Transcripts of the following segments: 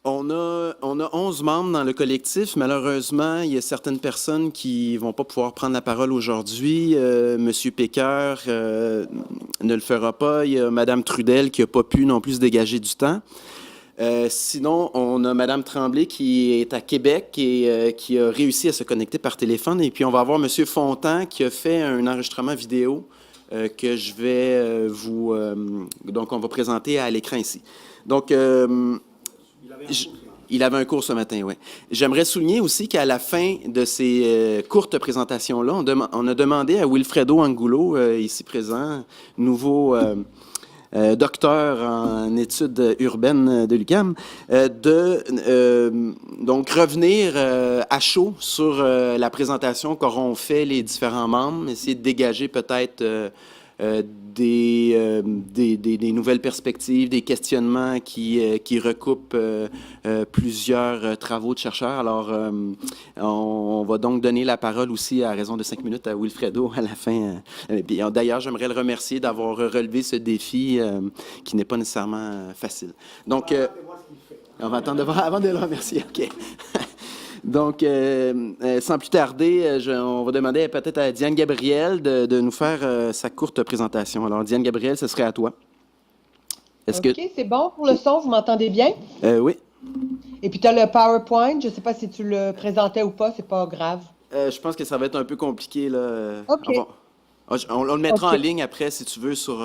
On a 11 membres dans le collectif. Malheureusement, il y a certaines personnes qui vont pas pouvoir prendre la parole aujourd'hui. Monsieur Pécœur ne le fera pas. Il y a Madame Trudel qui n'a pas pu non plus se dégager du temps. Sinon, on a Madame Tremblay qui est à Québec et qui a réussi à se connecter par téléphone. Et puis, on va avoir Monsieur Fontan qui a fait un enregistrement vidéo que je vais donc, on va présenter à l'écran ici. Donc, il avait un cours ce matin, oui. J'aimerais souligner aussi qu'à la fin de ces courtes présentations-là, on a demandé à Wilfredo Angulo, ici présent, nouveau docteur en études urbaines de l'UQAM, donc revenir à chaud sur la présentation qu'auront fait les différents membres, essayer de dégager peut-être des nouvelles perspectives, des questionnements qui recoupent plusieurs travaux de chercheurs. Alors, on va donc donner la parole aussi à raison de 5 minutes à Wilfredo à la fin. D'ailleurs, j'aimerais le remercier d'avoir relevé ce défi qui n'est pas nécessairement facile. Donc, on va attendre de voir avant de le remercier. OK. Donc, sans plus tarder, on va demander peut-être à Diane Gabriel de nous faire sa courte présentation. Alors, Diane Gabriel, ce serait à toi. OK, c'est bon pour le son, vous m'entendez bien? Oui. Et puis, tu as le PowerPoint, je ne sais pas si tu le présentais ou pas, c'est pas grave. Je pense que ça va être un peu compliqué, là. OK. On le mettra en ligne après, si tu veux, sur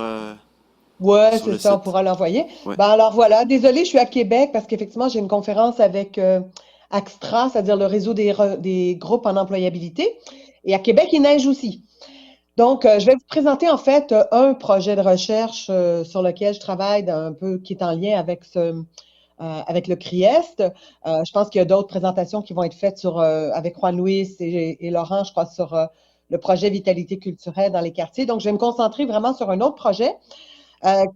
Ouais, sur c'est le ça, on site. pourra l'envoyer. Ouais. Ben alors voilà, désolée, je suis à Québec parce qu'effectivement, j'ai une conférence avec AXTRA, c'est-à-dire le réseau des groupes en employabilité. Et à Québec, il neige aussi. Donc, je vais vous présenter en fait un projet de recherche sur lequel je travaille un peu, qui est en lien avec avec le CRIEST. Je pense qu'il y a d'autres présentations qui vont être faites avec Juan Luis et Laurent, je crois, sur le projet Vitalité culturelle dans les quartiers. Donc, je vais me concentrer vraiment sur un autre projet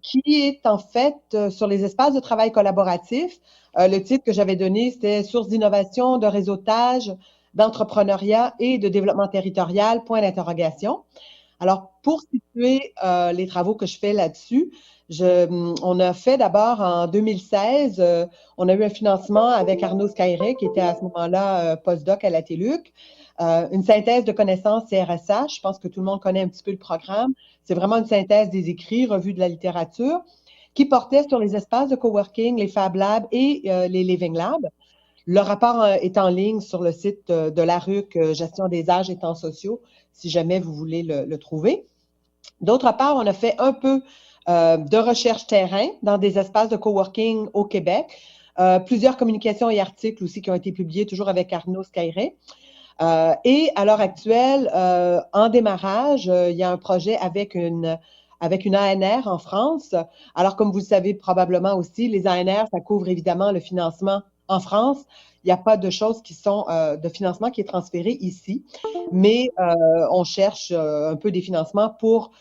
qui est en fait sur les espaces de travail collaboratif. Le titre que j'avais donné, c'était Sources d'innovation, de réseautage, d'entrepreneuriat et de développement territorial, point d'interrogation. Alors, pour situer les travaux que je fais là-dessus, on a fait d'abord en 2016, on a eu un financement avec Arnaud Scairé, qui était à ce moment-là postdoc à la TÉLUQ, une synthèse de connaissances CRSH. Je pense que tout le monde connaît un petit peu le programme. C'est vraiment une synthèse des écrits, revue de la littérature, qui portait sur les espaces de coworking, les Fab Labs et les Living Labs. Le rapport est en ligne sur le site de la RUC, Gestion des âges et temps sociaux, si jamais vous voulez le trouver. D'autre part, on a fait un peu de recherche terrain dans des espaces de coworking au Québec. Plusieurs communications et articles aussi qui ont été publiés, toujours avec Arnaud Scairé. Et à l'heure actuelle, en démarrage, il y a un projet avec une ANR en France. Alors, comme vous le savez probablement aussi, les ANR, ça couvre évidemment le financement en France. Il n'y a pas de choses qui sont de financement qui est transféré ici, mais on cherche un peu des financements pour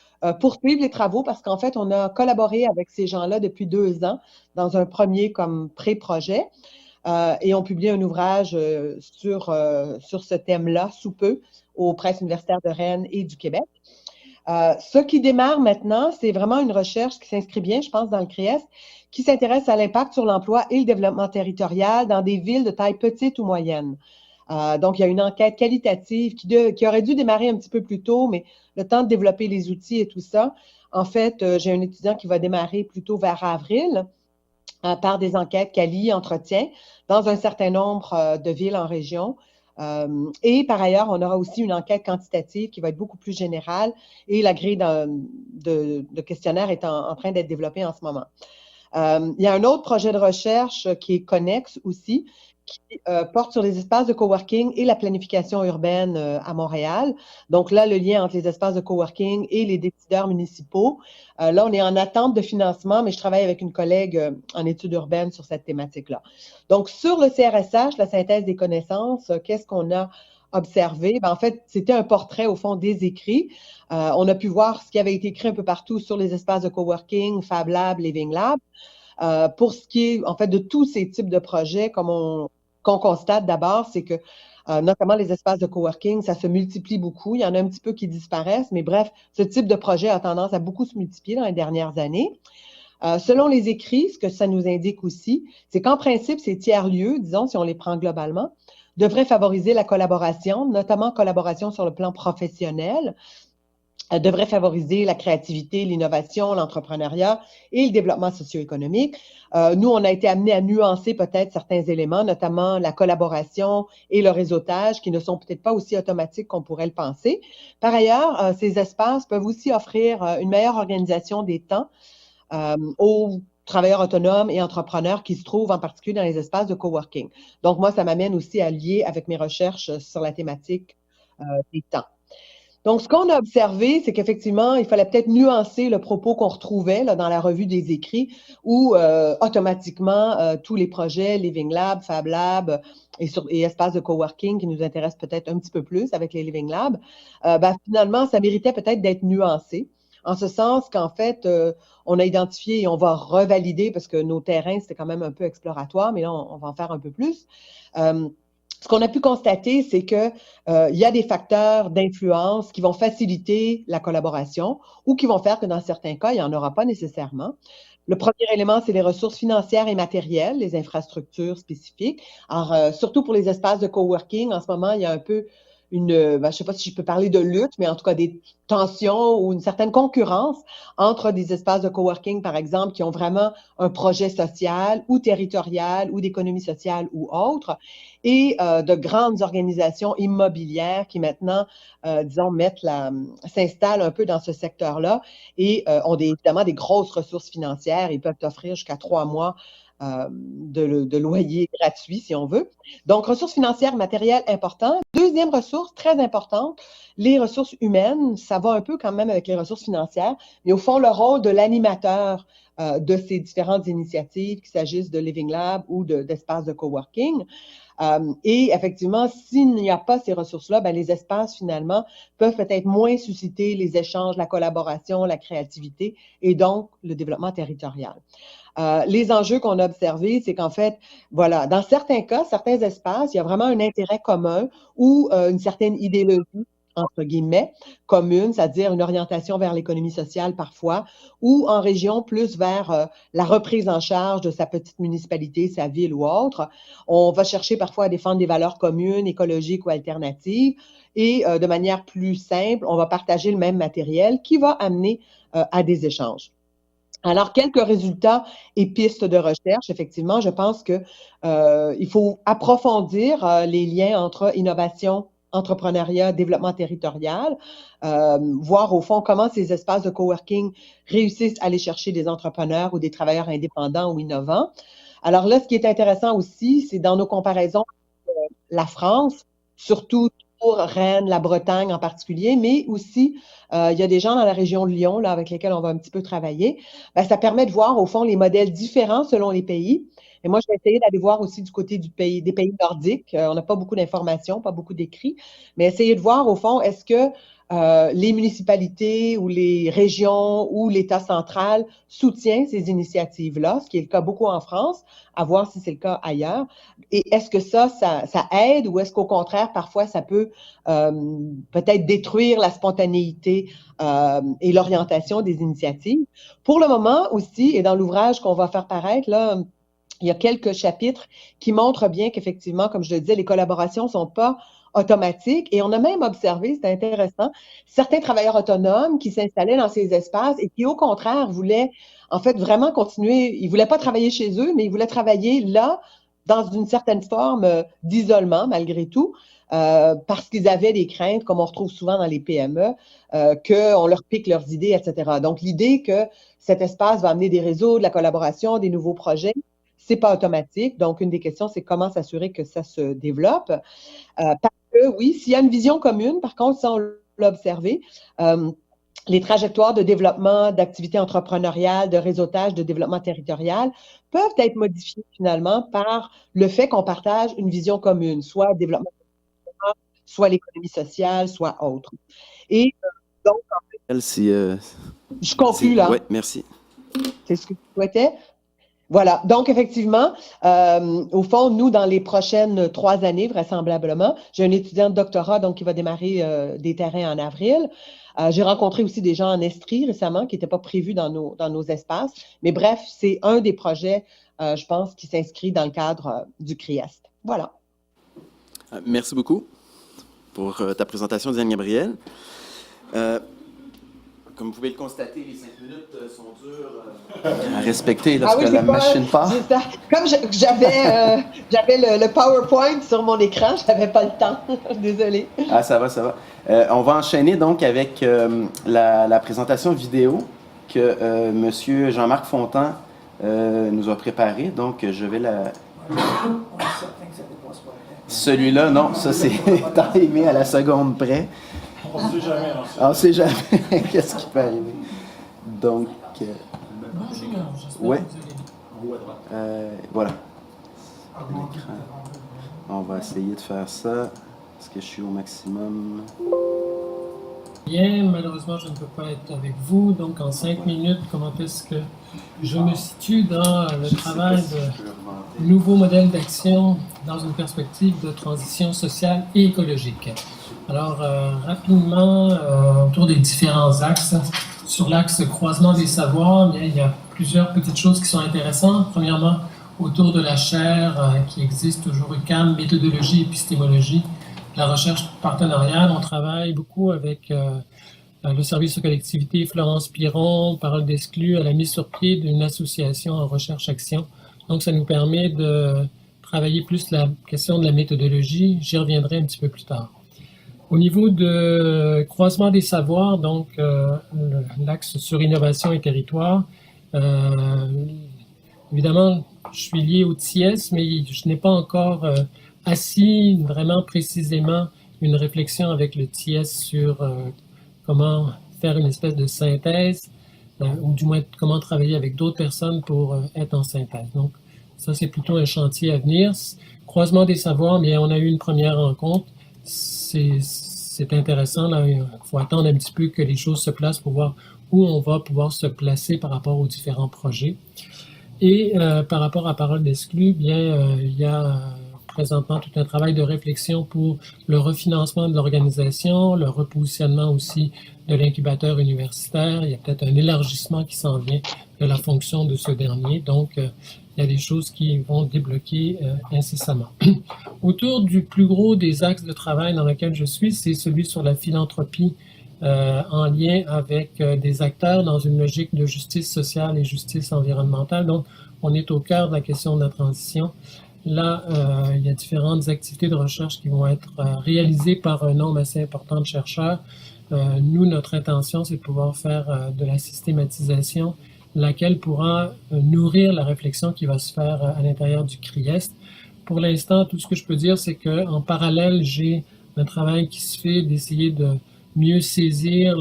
poursuivre les travaux parce qu'en fait, on a collaboré avec ces gens-là depuis 2 ans dans un premier comme pré-projet. Et on publie un ouvrage sur ce thème-là sous peu aux presses universitaires de Rennes et du Québec. Ce qui démarre maintenant, c'est vraiment une recherche qui s'inscrit bien, je pense, dans le CRIEST, qui s'intéresse à l'impact sur l'emploi et le développement territorial dans des villes de taille petite ou moyenne. Donc, il y a une enquête qualitative qui aurait dû démarrer un petit peu plus tôt, mais le temps de développer les outils et tout ça. En fait, j'ai un étudiant qui va démarrer plutôt vers avril par des enquêtes quali, entretien, dans un certain nombre de villes en région. Et par ailleurs, on aura aussi une enquête quantitative qui va être beaucoup plus générale et la grille de questionnaire est en train d'être développée en ce moment. Il y a un autre projet de recherche qui est connexe aussi, qui porte sur les espaces de coworking et la planification urbaine à Montréal. Donc là, le lien entre les espaces de coworking et les décideurs municipaux. Là, on est en attente de financement, mais je travaille avec une collègue en études urbaines sur cette thématique-là. Donc, sur le CRSH, la synthèse des connaissances, qu'est-ce qu'on a observé? En fait, c'était un portrait, au fond, des écrits. On a pu voir ce qui avait été écrit un peu partout sur les espaces de coworking, Fab Lab, Living Lab. Pour ce qui est, en fait, de tous ces types de projets, qu'on constate d'abord, c'est que notamment les espaces de coworking, ça se multiplie beaucoup. Il y en a un petit peu qui disparaissent, mais bref, ce type de projet a tendance à beaucoup se multiplier dans les dernières années. Selon les écrits, ce que ça nous indique aussi, c'est qu'en principe, ces tiers-lieux, disons, si on les prend globalement, devraient favoriser la collaboration, notamment collaboration sur le plan professionnel, devrait favoriser la créativité, l'innovation, l'entrepreneuriat et le développement socio-économique. Nous, on a été amenés à nuancer peut-être certains éléments, notamment la collaboration et le réseautage, qui ne sont peut-être pas aussi automatiques qu'on pourrait le penser. Par ailleurs, ces espaces peuvent aussi offrir une meilleure organisation des temps aux travailleurs autonomes et entrepreneurs qui se trouvent en particulier dans les espaces de coworking. Donc, moi, ça m'amène aussi à lier avec mes recherches sur la thématique des temps. Donc, ce qu'on a observé, c'est qu'effectivement, il fallait peut-être nuancer le propos qu'on retrouvait là, dans la revue des écrits où automatiquement, tous les projets, Living Lab, Fab Lab et espaces de coworking qui nous intéressent peut-être un petit peu plus avec les Living Lab, finalement, ça méritait peut-être d'être nuancé. En ce sens qu'en fait, on a identifié et on va revalider parce que nos terrains, c'était quand même un peu exploratoire, mais là, on va en faire un peu plus. Ce qu'on a pu constater, c'est que il y a des facteurs d'influence qui vont faciliter la collaboration ou qui vont faire que dans certains cas, il n'y en aura pas nécessairement. Le premier élément, c'est les ressources financières et matérielles, les infrastructures spécifiques. Alors, surtout pour les espaces de coworking, en ce moment, il y a un peu je ne sais pas si je peux parler de lutte, mais en tout cas des tensions ou une certaine concurrence entre des espaces de coworking, par exemple, qui ont vraiment un projet social ou territorial ou d'économie sociale ou autre, et de grandes organisations immobilières qui maintenant, disons, s'installent un peu dans ce secteur-là et ont évidemment des grosses ressources financières. Ils peuvent offrir jusqu'à 3 mois de loyer gratuit, si on veut. Donc, ressources financières, matérielles, importantes. Deuxième ressource, très importante, les ressources humaines. Ça va un peu quand même avec les ressources financières, mais au fond, le rôle de l'animateur de ces différentes initiatives, qu'il s'agisse de Living Lab ou d'espaces de coworking. Et effectivement, s'il n'y a pas ces ressources-là, les espaces, finalement, peuvent peut-être moins susciter les échanges, la collaboration, la créativité et donc le développement territorial. Les enjeux qu'on a observés, c'est qu'en fait, voilà, dans certains cas, certains espaces, il y a vraiment un intérêt commun ou une certaine idéologie, entre guillemets, commune, c'est-à-dire une orientation vers l'économie sociale parfois, ou en région plus vers la reprise en charge de sa petite municipalité, sa ville ou autre. On va chercher parfois à défendre des valeurs communes, écologiques ou alternatives, et de manière plus simple, on va partager le même matériel qui va amener à des échanges. Alors, quelques résultats et pistes de recherche. Effectivement, je pense que il faut approfondir les liens entre innovation, entrepreneuriat, développement territorial, voir au fond comment ces espaces de coworking réussissent à aller chercher des entrepreneurs ou des travailleurs indépendants ou innovants. Alors là, ce qui est intéressant aussi, c'est dans nos comparaisons, la France, surtout pour Rennes, la Bretagne en particulier, mais aussi il y a des gens dans la région de Lyon là, avec lesquels on va un petit peu travailler. Ça permet de voir au fond les modèles différents selon les pays. Et moi, je vais essayer d'aller voir aussi du côté des pays nordiques. On n'a pas beaucoup d'informations, pas beaucoup d'écrits, mais essayer de voir au fond, est-ce que les municipalités ou les régions ou l'État central soutient ces initiatives-là, ce qui est le cas beaucoup en France, à voir si c'est le cas ailleurs. Et est-ce que ça aide ou est-ce qu'au contraire, parfois, ça peut peut-être détruire la spontanéité et l'orientation des initiatives? Pour le moment aussi, et dans l'ouvrage qu'on va faire paraître, là, il y a quelques chapitres qui montrent bien qu'effectivement, comme je le disais, les collaborations ne sont pas automatiques. Et on a même observé, c'est intéressant, certains travailleurs autonomes qui s'installaient dans ces espaces et qui, au contraire, voulaient en fait vraiment continuer. Ils ne voulaient pas travailler chez eux, mais ils voulaient travailler là, dans une certaine forme d'isolement, malgré tout, parce qu'ils avaient des craintes, comme on retrouve souvent dans les PME, qu'on leur pique leurs idées, etc. Donc, l'idée que cet espace va amener des réseaux, de la collaboration, des nouveaux projets, c'est pas automatique. Donc, une des questions, c'est comment s'assurer que ça se développe. Parce que, oui, s'il y a une vision commune, par contre, ça, on l'a observé, les trajectoires de développement, d'activité entrepreneuriale, de réseautage, de développement territorial peuvent être modifiées finalement par le fait qu'on partage une vision commune, soit développement territorial, soit l'économie sociale, soit autre. Et donc, Si, je conclue là. Oui, merci. C'est ce que je souhaitais. Voilà. Donc, effectivement, au fond, nous, dans les prochaines 3 années, vraisemblablement, j'ai un étudiant de doctorat donc, qui va démarrer des terrains en avril. J'ai rencontré aussi des gens en Estrie récemment qui n'étaient pas prévus dans nos espaces. Mais bref, c'est un des projets, je pense, qui s'inscrit dans le cadre du CRIEST. Voilà. Merci beaucoup pour ta présentation, Diane Gabriel. Comme vous pouvez le constater, les 5 minutes sont dures à respecter lorsque la machine part. Comme j'avais le PowerPoint sur mon écran, je n'avais pas le temps. Désolée. Ah, ça va, ça va. On va enchaîner donc avec la présentation vidéo que M. Jean-Marc Fontan nous a préparée. Donc, je vais la... Celui-là, non, ça c'est timé à la seconde près. On ne sait jamais. On ne sait jamais qu'est-ce qui peut arriver. Donc, ouais. Voilà. L'écran. On va essayer de faire ça. Est-ce que je suis au maximum? Bien, malheureusement, je ne peux pas être avec vous. Donc, en 5 minutes, comment est-ce que je me situe dans le travail de nouveaux modèles d'action dans une perspective de transition sociale et écologique? Alors, rapidement, autour des différents axes, sur l'axe croisement des savoirs, bien, il y a plusieurs petites choses qui sont intéressantes. Premièrement, autour de la chaire qui existe toujours UQAM, méthodologie, épistémologie, la recherche partenariale. On travaille beaucoup avec le service aux collectivités Florence Piron, Parole d'Exclus, à la mise sur pied d'une association en recherche-action. Donc, ça nous permet de travailler plus la question de la méthodologie. J'y reviendrai un petit peu plus tard. Au niveau de croisement des savoirs, donc l'axe sur innovation et territoire, évidemment, je suis lié au TIES, mais je n'ai pas encore assis vraiment précisément une réflexion avec le TIES sur comment faire une espèce de synthèse, ou du moins comment travailler avec d'autres personnes pour être en synthèse. Donc, ça, c'est plutôt un chantier à venir. Croisement des savoirs, mais on a eu une première rencontre. C'est intéressant. Là, il faut attendre un petit peu que les choses se placent pour voir où on va pouvoir se placer par rapport aux différents projets. Et par rapport à Parole d'Exclus, bien, il y a présentement tout un travail de réflexion pour le refinancement de l'organisation, le repositionnement aussi de l'incubateur universitaire. Il y a peut-être un élargissement qui s'en vient de la fonction de ce dernier. Donc, il y a des choses qui vont débloquer incessamment. Autour du plus gros des axes de travail dans lequel je suis, c'est celui sur la philanthropie en lien avec des acteurs dans une logique de justice sociale et justice environnementale. Donc, on est au cœur de la question de la transition. Là, il y a différentes activités de recherche qui vont être réalisées par un nombre assez important de chercheurs. Nous, notre intention, c'est de pouvoir faire de la systématisation, laquelle pourra nourrir la réflexion qui va se faire à l'intérieur du CRIEST. Pour l'instant, tout ce que je peux dire, c'est qu'en parallèle, j'ai un travail qui se fait d'essayer de mieux saisir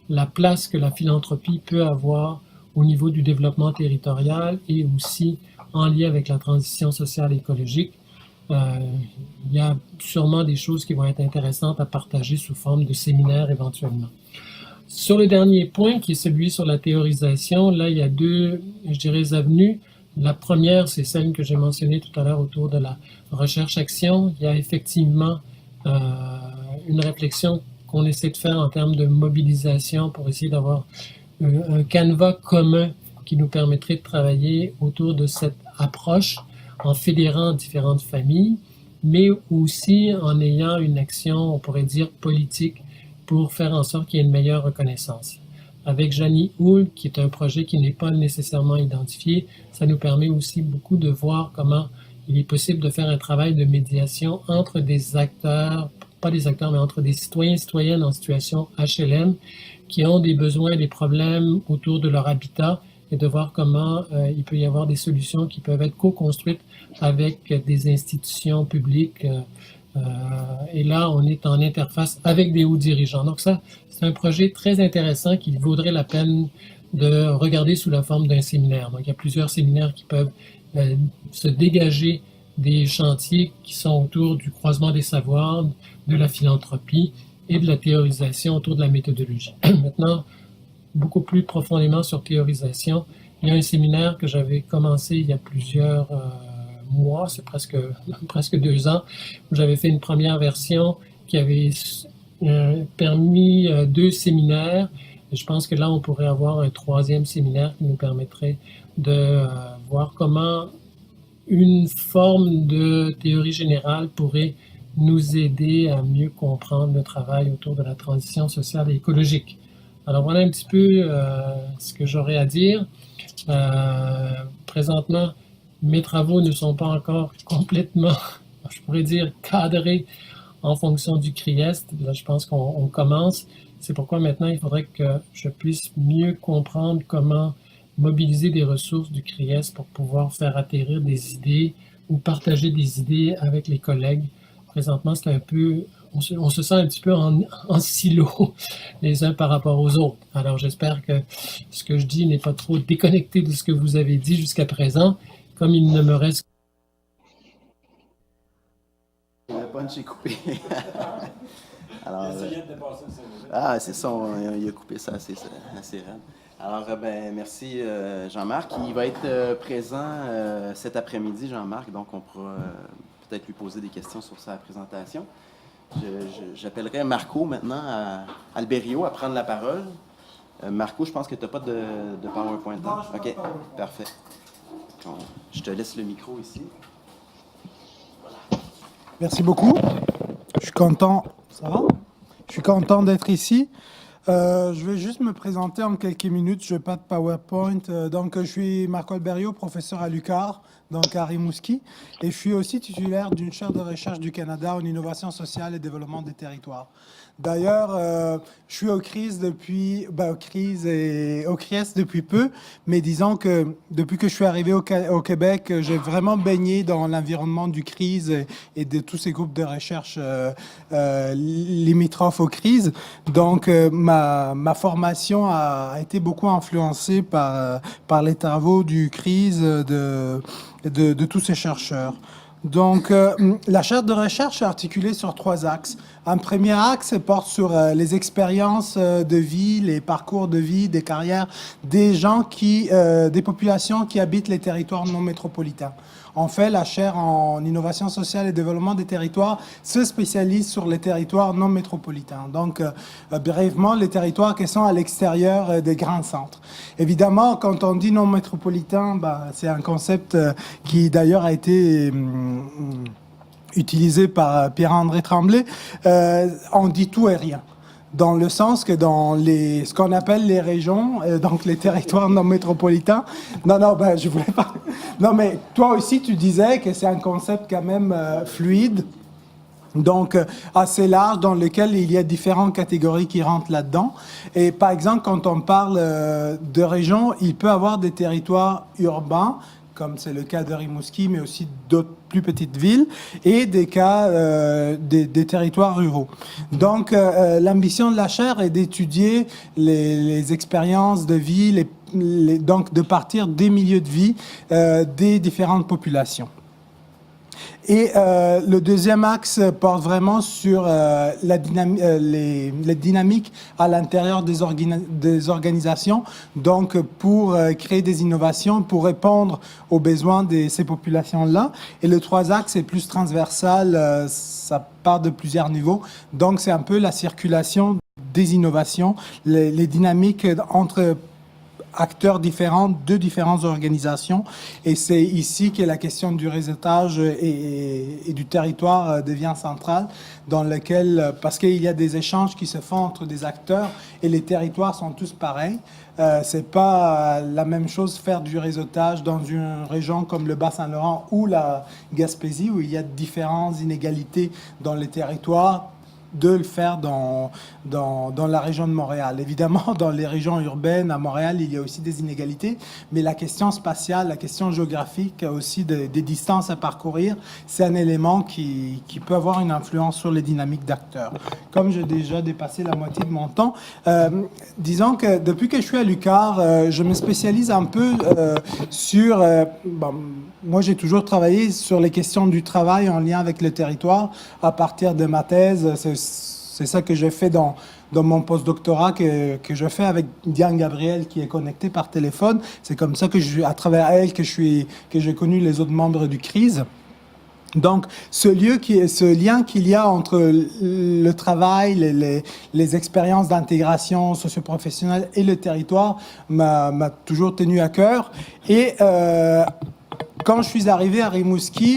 la place que la philanthropie peut avoir au niveau du développement territorial et aussi en lien avec la transition sociale et écologique. Il y a sûrement des choses qui vont être intéressantes à partager sous forme de séminaires éventuellement. Sur le dernier point, qui est celui sur la théorisation, là, il y a deux, je dirais, avenues. La première, c'est celle que j'ai mentionnée tout à l'heure autour de la recherche-action. Il y a effectivement une réflexion qu'on essaie de faire en termes de mobilisation pour essayer d'avoir un canevas commun qui nous permettrait de travailler autour de cette approche en fédérant différentes familles, mais aussi en ayant une action, on pourrait dire, politique pour faire en sorte qu'il y ait une meilleure reconnaissance. Avec Janie Houle, qui est un projet qui n'est pas nécessairement identifié, ça nous permet aussi beaucoup de voir comment il est possible de faire un travail de médiation entre des acteurs, pas des acteurs, mais entre des citoyens et citoyennes en situation HLM qui ont des besoins, des problèmes autour de leur habitat et de voir comment il peut y avoir des solutions qui peuvent être co-construites avec des institutions publiques. Et là, on est en interface avec des hauts dirigeants. Donc ça, c'est un projet très intéressant qui vaudrait la peine de regarder sous la forme d'un séminaire. Donc il y a plusieurs séminaires qui peuvent se dégager des chantiers qui sont autour du croisement des savoirs, de la philanthropie et de la théorisation autour de la méthodologie. Maintenant, beaucoup plus profondément sur théorisation, Il y a un séminaire que j'avais commencé il y a plusieurs mois, c'est presque 2 ans, où j'avais fait une première version qui avait permis 2 séminaires. Et je pense que là, on pourrait avoir un troisième séminaire qui nous permettrait de voir comment une forme de théorie générale pourrait nous aider à mieux comprendre le travail autour de la transition sociale et écologique. Alors voilà un petit peu ce que j'aurais à dire. Présentement, mes travaux ne sont pas encore complètement, je pourrais dire, cadrés en fonction du CRIEST. Là, je pense qu'on commence. C'est pourquoi maintenant, il faudrait que je puisse mieux comprendre comment mobiliser des ressources du CRIEST pour pouvoir faire atterrir des idées ou partager des idées avec les collègues. Présentement, c'est un peu, on se sent un petit peu en silo les uns par rapport aux autres. Alors, j'espère que ce que je dis n'est pas trop déconnecté de ce que vous avez dit jusqu'à présent, comme il ne me reste... Le punch est coupé. Alors, Essayez de dépasser le 5 minutes. c'est ça, il a coupé ça assez raide. Alors, merci Jean-Marc. Il va être présent cet après-midi, Jean-Marc, donc on pourra peut-être lui poser des questions sur sa présentation. J'appellerai Marco maintenant à Albério à prendre la parole. Marco, je pense que tu n'as pas de PowerPoint. Non, je n'ai OK, pas de PowerPoint. parfait. Je te laisse le micro ici. Merci beaucoup. Je suis content. Ça va? Je suis content d'être ici. Je vais juste me présenter en quelques minutes. Je n'ai pas de PowerPoint. Donc, je suis Marco Albério, professeur à l'UQAR, donc à Rimouski. Et je suis aussi titulaire d'une chaire de recherche du Canada en innovation sociale et développement des territoires. D'ailleurs, je suis au CRIS au CRIEST depuis peu, mais disons que depuis que je suis arrivé au Québec, j'ai vraiment baigné dans l'environnement du CRIS et de tous ces groupes de recherche limitrophes au CRIS. Donc, ma formation a été beaucoup influencée par les travaux du CRIS de tous ces chercheurs. Donc, la chaire de recherche est articulée sur 3 axes. Un premier axe porte sur les expériences de vie, les parcours de vie, des carrières des gens des populations qui habitent les territoires non métropolitains. En fait, la chaire en innovation sociale et développement des territoires se spécialise sur les territoires non métropolitains. Donc, brièvement, les territoires qui sont à l'extérieur des grands centres. Évidemment, quand on dit non métropolitain, c'est un concept qui d'ailleurs a été utilisé par Pierre-André Tremblay. On dit tout et rien. Dans le sens que dans ce qu'on appelle les régions, donc les territoires non métropolitains. Je voulais pas. Non, mais toi aussi, tu disais que c'est un concept quand même fluide, donc assez large, dans lequel il y a différentes catégories qui rentrent là-dedans. Et par exemple, quand on parle de régions, il peut y avoir des territoires urbains, comme c'est le cas de Rimouski, mais aussi d'autres plus petites villes, et des cas des territoires ruraux. Donc, l'ambition de la chaire est d'étudier les expériences de vie, donc de partir des milieux de vie des différentes populations. Et le deuxième axe porte vraiment sur les dynamiques à l'intérieur des organisations, donc pour créer des innovations, pour répondre aux besoins de ces populations-là. Et le troisième axe est plus transversal, ça part de plusieurs niveaux. Donc, c'est un peu la circulation des innovations, les dynamiques entre acteurs différents de différentes organisations. Et c'est ici que la question du réseautage et du territoire devient centrale, dans lequel, parce qu'il y a des échanges qui se font entre des acteurs et les territoires sont tous pareils. C'est pas la même chose faire du réseautage dans une région comme le Bas-Saint-Laurent ou la Gaspésie, où il y a différentes inégalités dans les territoires, de le faire dans la région de Montréal. Évidemment, dans les régions urbaines, à Montréal, il y a aussi des inégalités, mais la question spatiale, la question géographique, aussi des distances à parcourir, c'est un élément qui peut avoir une influence sur les dynamiques d'acteurs. Comme j'ai déjà dépassé la moitié de mon temps, disons que depuis que je suis à l'UQAR, je me spécialise un peu sur... moi, j'ai toujours travaillé sur les questions du travail en lien avec le territoire. À partir de ma thèse, c'est ça que j'ai fait dans mon postdoctorat que je fais avec Diane Gabriel qui est connectée par téléphone. C'est comme ça que à travers elle que j'ai connu les autres membres du CRISE. Donc, ce lien qu'il y a entre le travail, les expériences d'intégration socio-professionnelle et le territoire m'a toujours tenu à cœur. Et quand je suis arrivé à Rimouski,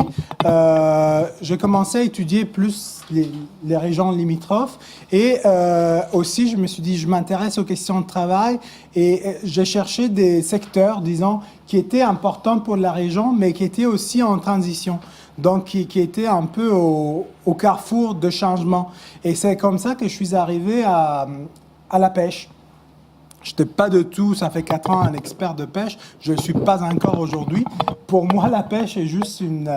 j'ai commencé à étudier plus les régions limitrophes et aussi je me suis dit je m'intéresse aux questions de travail et j'ai cherché des secteurs, disons, qui étaient importants pour la région mais qui étaient aussi en transition. Donc, qui était un peu au carrefour de changement. Et c'est comme ça que je suis arrivé à la pêche. Je n'étais pas du tout, ça fait 4 ans, un expert de pêche. Je ne suis pas encore aujourd'hui. Pour moi, la pêche est juste une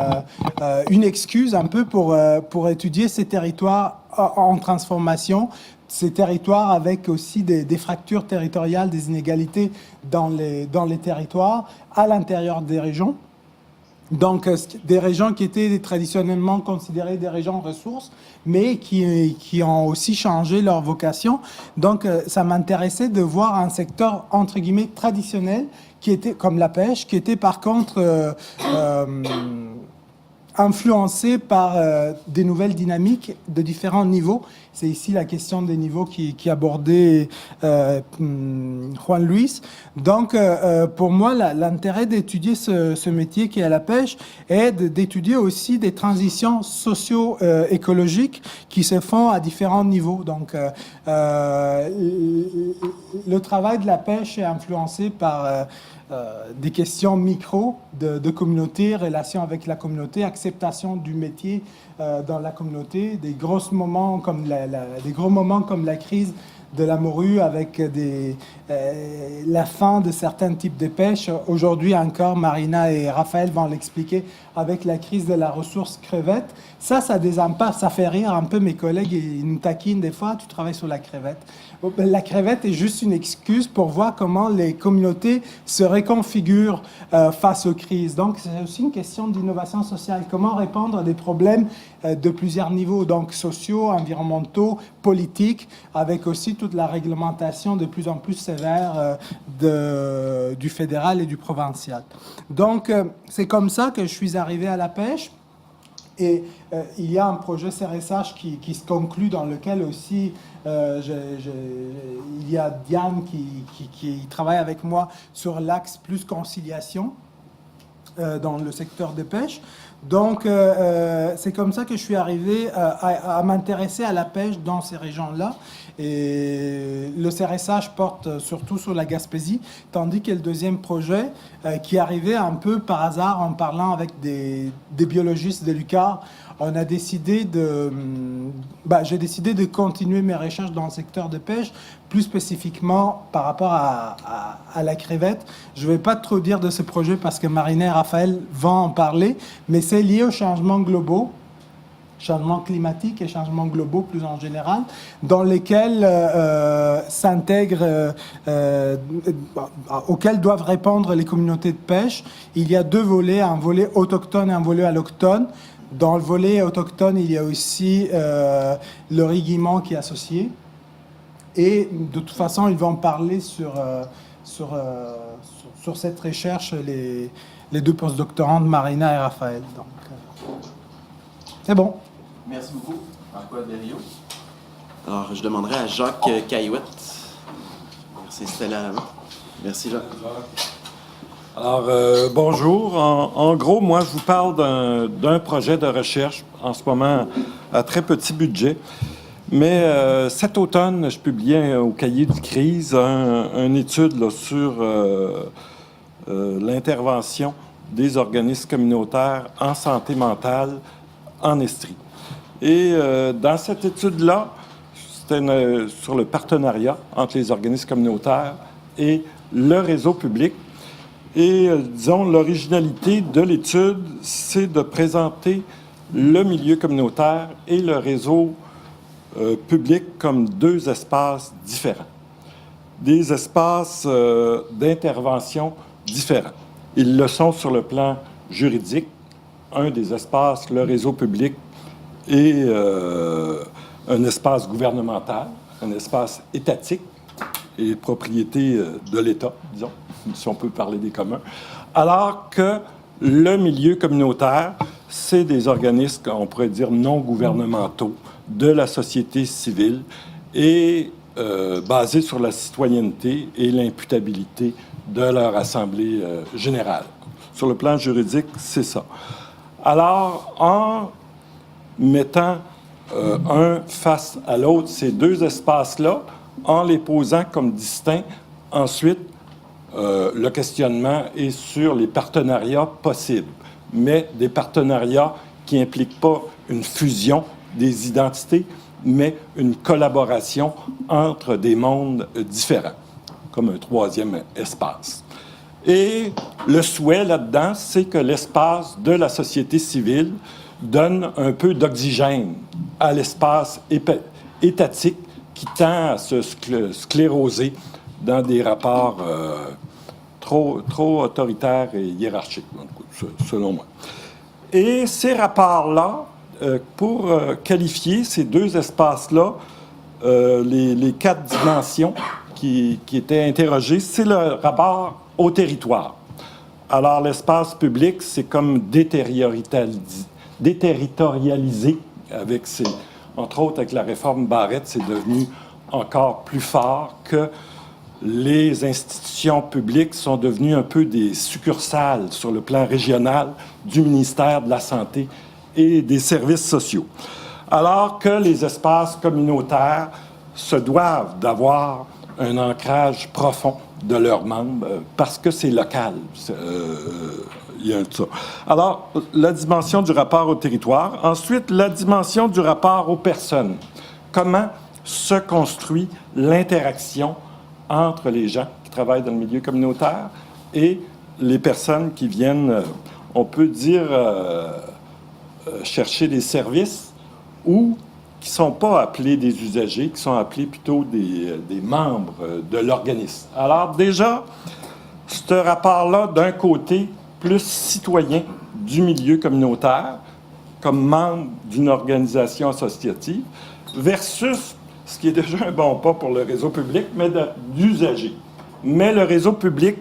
excuse un peu pour étudier ces territoires en transformation, ces territoires avec aussi des fractures territoriales, des inégalités dans les territoires, à l'intérieur des régions. Donc, des régions qui étaient traditionnellement considérées des régions ressources, mais qui ont aussi changé leur vocation. Donc, ça m'intéressait de voir un secteur, entre guillemets, traditionnel, qui était comme la pêche, qui était par contre influencé par des nouvelles dynamiques de différents niveaux. C'est ici la question des niveaux qui abordait Juan Luis. Donc, pour moi, l'intérêt d'étudier ce métier qui est la pêche est d'étudier aussi des transitions socio-écologiques qui se font à différents niveaux. Donc, le travail de la pêche est influencé par des questions micro de communauté, relation avec la communauté, acceptation du métier dans la communauté, des gros moments comme la crise de la morue avec la fin de certains types de pêche. Aujourd'hui encore, Marina et Raphaël vont l'expliquer avec la crise de la ressource crevette. Ça désimpacte, ça fait rire un peu mes collègues, ils nous taquinent des fois, tu travailles sur la crevette. La crevette est juste une excuse pour voir comment les communautés se reconfigurent face aux crises. Donc, c'est aussi une question d'innovation sociale. Comment répondre à des problèmes de plusieurs niveaux, donc sociaux, environnementaux, politiques, avec aussi toute la réglementation de plus en plus sévère du fédéral et du provincial. Donc, c'est comme ça que je suis arrivé à la pêche. Et il y a un projet CRSH qui se conclut dans lequel aussi il y a Diane qui travaille avec moi sur l'axe plus conciliation dans le secteur de pêche. Donc, c'est comme ça que je suis arrivé à m'intéresser à la pêche dans ces régions-là. Et le CRSH porte surtout sur la Gaspésie, tandis que le deuxième projet, qui arrivait un peu par hasard en parlant avec des biologistes de l'UQAR, j'ai décidé de continuer mes recherches dans le secteur de pêche, plus spécifiquement par rapport à la crevette. Je ne vais pas trop dire de ce projet parce que Marina et Raphaël vont en parler, mais c'est lié aux changements globaux, changements climatiques et changements globaux plus en général, dans lesquels auxquels doivent répondre les communautés de pêche. Il y a 2 volets, un volet autochtone et un volet allochtone. Dans le volet autochtone, il y a aussi le riz-guillemot qui est associé. Et de toute façon, ils vont parler sur cette recherche, les 2 postdoctorantes, Marina et Raphaël. Donc, c'est bon. Merci beaucoup, François Berriot. Alors, je demanderai à Jacques Caillouette. Merci, c'était là. Merci, Jacques. Alors, bonjour. En gros, moi, je vous parle d'un projet de recherche, en ce moment, à très petit budget. Mais cet automne, je publiais au Cahier du CRISE une étude là, sur l'intervention des organismes communautaires en santé mentale en Estrie. Et dans cette étude-là, c'était sur le partenariat entre les organismes communautaires et le réseau public. Et, disons, l'originalité de l'étude, c'est de présenter le milieu communautaire et le réseau public comme 2 espaces différents, des espaces d'intervention différents. Ils le sont sur le plan juridique. Un des espaces, le réseau public, est un espace gouvernemental, un espace étatique et propriété de l'État, disons, si on peut parler des communs, alors que le milieu communautaire, c'est des organismes, on pourrait dire, non gouvernementaux de la société civile et basés sur la citoyenneté et l'imputabilité de leur assemblée générale. Sur le plan juridique, c'est ça. Alors, en mettant un face à l'autre, ces deux espaces-là, en les posant comme distincts, ensuite, le questionnement est sur les partenariats possibles, mais des partenariats qui n'impliquent pas une fusion des identités, mais une collaboration entre des mondes différents, comme un troisième espace. Et le souhait là-dedans, c'est que l'espace de la société civile donne un peu d'oxygène à l'espace étatique qui tend à se scléroser dans des rapports trop autoritaires et hiérarchiques, selon moi. Et ces rapports-là, pour qualifier ces deux espaces-là, les 4 dimensions qui étaient interrogées, c'est le rapport au territoire. Alors, l'espace public, c'est comme déterritorialisé avec entre autres, avec la réforme Barrette, c'est devenu encore plus fort que les institutions publiques sont devenues un peu des succursales sur le plan régional du ministère de la Santé et des services sociaux. Alors que les espaces communautaires se doivent d'avoir un ancrage profond de leurs membres parce que c'est local. Il y a ça. Alors, la dimension du rapport au territoire. Ensuite, la dimension du rapport aux personnes. Comment se construit l'interaction entre les gens qui travaillent dans le milieu communautaire et les personnes qui viennent, on peut dire, chercher des services ou qui ne sont pas appelés des usagers, qui sont appelés plutôt des membres de l'organisme. Alors déjà, ce rapport-là, d'un côté, plus citoyen du milieu communautaire, comme membre d'une organisation associative, versus ce qui est déjà un bon pas pour le réseau public, mais d'usagers. Mais le réseau public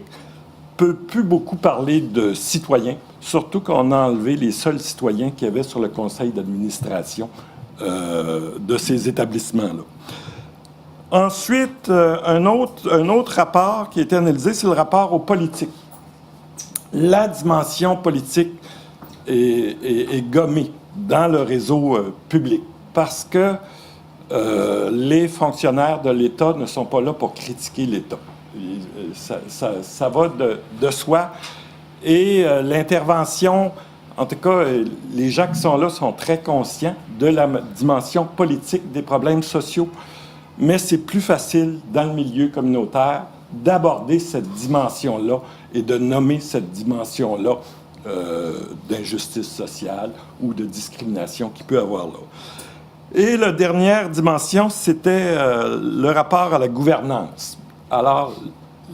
peut plus beaucoup parler de citoyens, surtout qu'on a enlevé les seuls citoyens qu'il y avait sur le conseil d'administration de ces établissements-là. Ensuite, un autre rapport qui a été analysé, c'est le rapport aux politiques. La dimension politique est gommée dans le réseau public parce que les fonctionnaires de l'État ne sont pas là pour critiquer l'État. Ça va de soi. Et l'intervention, en tout cas, les gens qui sont là sont très conscients de la dimension politique des problèmes sociaux. Mais c'est plus facile dans le milieu communautaire d'aborder cette dimension-là et de nommer cette dimension-là d'injustice sociale ou de discrimination qu'il peut avoir là. Et la dernière dimension, c'était le rapport à la gouvernance. Alors,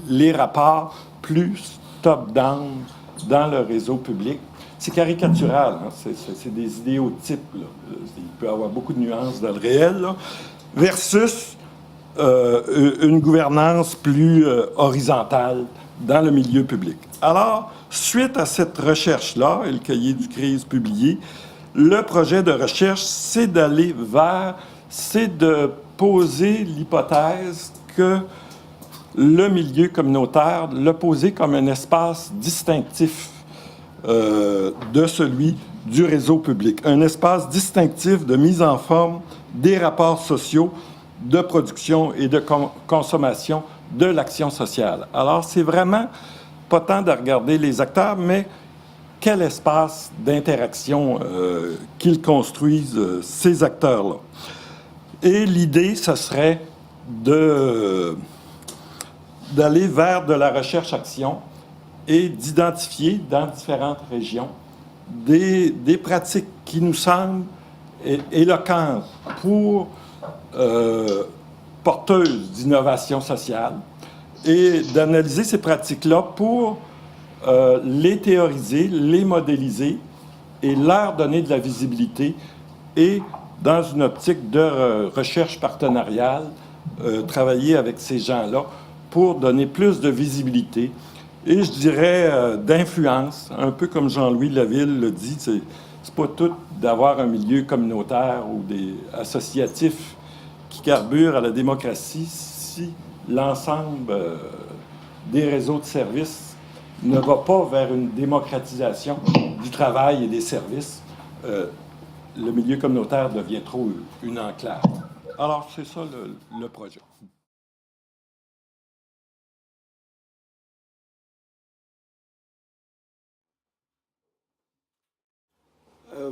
les rapports plus top-down dans le réseau public, c'est caricatural, hein? C'est des idéotypes, là. Il peut y avoir beaucoup de nuances dans le réel, là, versus une gouvernance plus horizontale dans le milieu public. Alors, suite à cette recherche-là, et le cahier du CRISE publié, le projet de recherche, c'est de poser l'hypothèse que le milieu communautaire, le poser comme un espace distinctif de celui du réseau public, un espace distinctif de mise en forme des rapports sociaux, de production et de consommation de l'action sociale. Alors, c'est vraiment pas tant de regarder les acteurs, mais quel espace d'interaction qu'ils construisent, ces acteurs-là. Et l'idée, ce serait d'aller vers de la recherche-action et d'identifier dans différentes régions des pratiques qui nous semblent éloquentes pour porteuses d'innovation sociale et d'analyser ces pratiques-là pour les théoriser, les modéliser et leur donner de la visibilité et dans une optique de recherche partenariale, travailler avec ces gens-là pour donner plus de visibilité et, je dirais, d'influence, un peu comme Jean-Louis Laville le dit, c'est pas tout d'avoir un milieu communautaire ou des associatifs qui carburent à la démocratie si l'ensemble des réseaux de services ne va pas vers une démocratisation du travail et des services. Le milieu communautaire devient trop une enclave. Alors, c'est ça le projet.